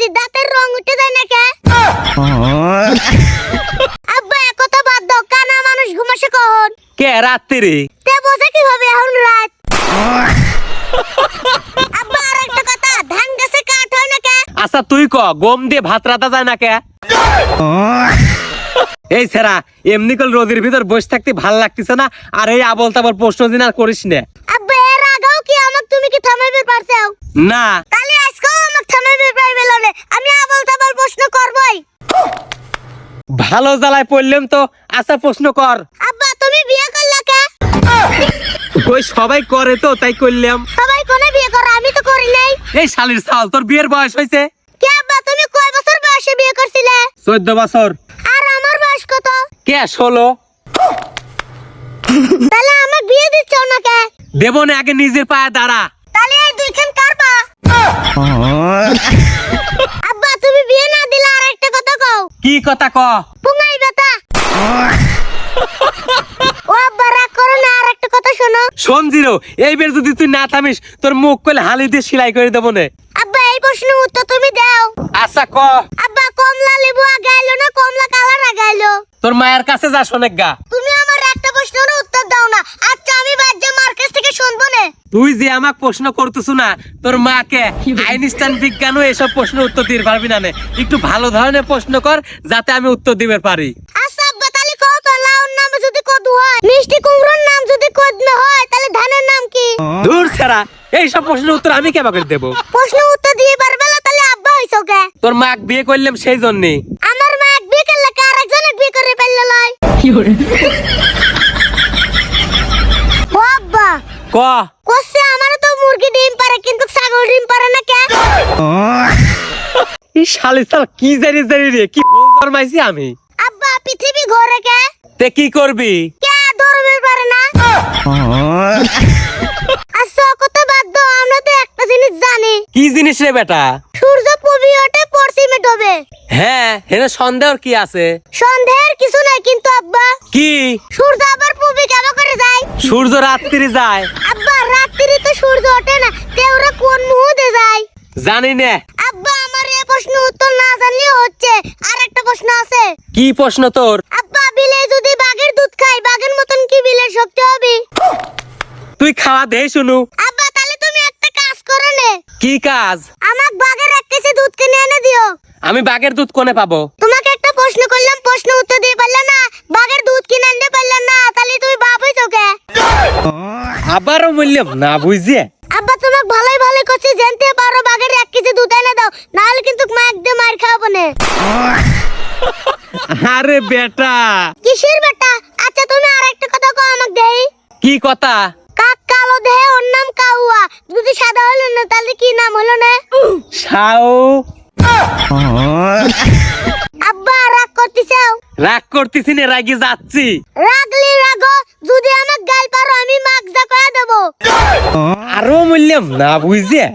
বুঝি দাঁতের রং উঠে যায় না কে? আব্বা একথা বাদ দাও, কানা মানুষ ঘুমাসে কখন? কে রাত্রি? তে বোঝে কিভাবে এখন রাত? আব্বা আর একটা কথা, ধান গাছে কাঠ হয় না কে? আচ্ছা তুই ক, গম দিয়ে ভাত রাতা যায় না কে? এই ছেড়া, এমনি কল রোদের ভিতর বসে থাকতে ভাল লাগতেছে না, আর এই আবল তাবল প্রশ্ন দিন আর করিস না। আব্বা এর আগেও কি আমাকে তুমি কি থামাইবে পারছাও? না তাহলে আজকেও আমাকে থামাইবে পারবে না, আমি আবল তাবল প্রশ্ন করবই। ভালো জ্বালায় পড়লাম তো। আচ্ছা প্রশ্ন কর। আব্বা তুমি বিয়ে করলা কে? ওই সবাই করে তো তাই করলাম। সবাই কোনে বিয়ে করে, আমি তো করি নাই। এই শালির চাল, তোর বিয়ের বয়স হয়েছে? কে আব্বা তুমি কয় বছর বয়সে বিয়ে করছিলে? 14 বছর। আর আমার বয়স কত? কে 16? তাহলে আমাকে বিয়ে দিচ্ছ না কে? দেব না, আগে নিজের পায়ে দাঁড়া। তাহলে এই দুইখান কারবা? আব্বা তুমি বিয়ে না দিলে আর একটা কথা কও। কি কথা ক? পুঙ্গাই বেটা। ও আব্বা রাগ করো না, আর একটা কথা শোনো। শোন জিরো, এইবার যদি তুই না থামিস তোর মুখ কইলে হালি দিয়ে সেলাই করে দেবো না। আব্বা এই প্রশ্নের উত্তর তুমি দাও। আচ্ছা ক। আব্বা কমলা লেবু আগাইলো না কমলা কালার আগাইলো? তোর মায়ের কাছে যা শোনেক গা। তুমি আমার একটা প্রশ্নের উত্তর দাও না। আচ্ছা আমি বাজ্যা মার কাছ থেকে শুনবো না। তুই যে আমাকে প্রশ্ন করতেছ না, তোর মাকে আইনস্টাইন বিজ্ঞানও এসব প্রশ্নের উত্তর দিতে পারবি না। একটু ভালো ধরনের প্রশ্ন কর যাতে আমি উত্তর দিতে পারি। আচ্ছা আব্বা তাহলে কও তো, লাউর নাম যদি কদু হয়, মিষ্টি কুমড়োর নাম যদি কদমে হয়, তাহলে ধানের নাম কি? দূর ছাড়া, এইসব প্রশ্নের উত্তর আমি কেবা করে দেবো? প্রশ্ন উত্তর দিয়ে পারবে না, তাহলে আব্বা হইছো কে? তোর মাক বিয়ে করলাম সেই জন্যে। আমার মা এক বিয়ে করলে কি আরেকজনের বিয়ে করে ফেললো লয়? ও আব্বা ক। কইছে আমার তো মুরগি ডিম পারে কিন্তু ছাগল ডিম পারে না কে? এই শালি চাল কি জানি রে, কি ফরমাইছি আমি। আব্বা পৃথিবী ঘোরে কে? তে কি করবি? কে ধরবে পারে না? আচ্ছা কথা বাদ দাও, আমরা তো একটা জিনিস জানি। কি জিনিস রে বেটা? সূর্য পূর্বে ওঠে পশ্চিমে ডোবে। হ্যাঁ, হেনে সন্দেহের কি আছে? সন্দেহের কিছু নাই কিন্তু আব্বা, কি? সূর্য আবার পূর্বে কেন করে যায়? সূর্য রাত্রি যায়। আব্বা রাত্রি তো সূর্য ওঠে না, ওরা কোন মুহূর্তে যায়? জানি না। আব্বা আমার এই প্রশ্ন উত্তর না জানলেও হচ্ছে। আর একটা প্রশ্ন আছে। কি প্রশ্ন তোর? আব্বা বিলে যদি বাঘের দুধ খায়, বাঘের মতন কি বিলের শক্তি হবে? তুই খাওয়া দে শুনু। আব্বা তাহলে তুমি একটা কাজ করো নে। কি কাজ? আমাকে বাঘের এক কেজি দুধ কিনে এনে দিও। আমি বাঘের দুধ কোনে পাবো? তোমাকে একটা প্রশ্ন করলাম, প্রশ্ন উত্তর দিয়ে পারলে না, বাঘের দুধ কিনে আনতে পারলে না, তাহলে তুমি বাপ হইছো কে? আবারও বললাম না বুঝিয়ে। আব্বা তোমাকে ভালোই ভালোই করছি, জানতে পারো বাঘের এক কেজি দুধ এনে দাও, নাহলে কিন্তু মা একদম মার খাবো না। আরে বেটা। কিসের বেটা? আচ্ছা তুমি আর একটা কথা কও আমাকে দেই। কি কথা? কাক কালো দেহে ওর নাম কাউয়া, যদি সাদা হলো না তাহলে কি নাম হলো না? সাও। আব্বা রাগ করতেছাও? রাগ করতেছি না, রাগি যাচ্ছি। রাগলি রাগো, যদি আমাকে গাল পারো আমি মাগজা করে দেবো। আরো বললাম না বুঝিয়ে।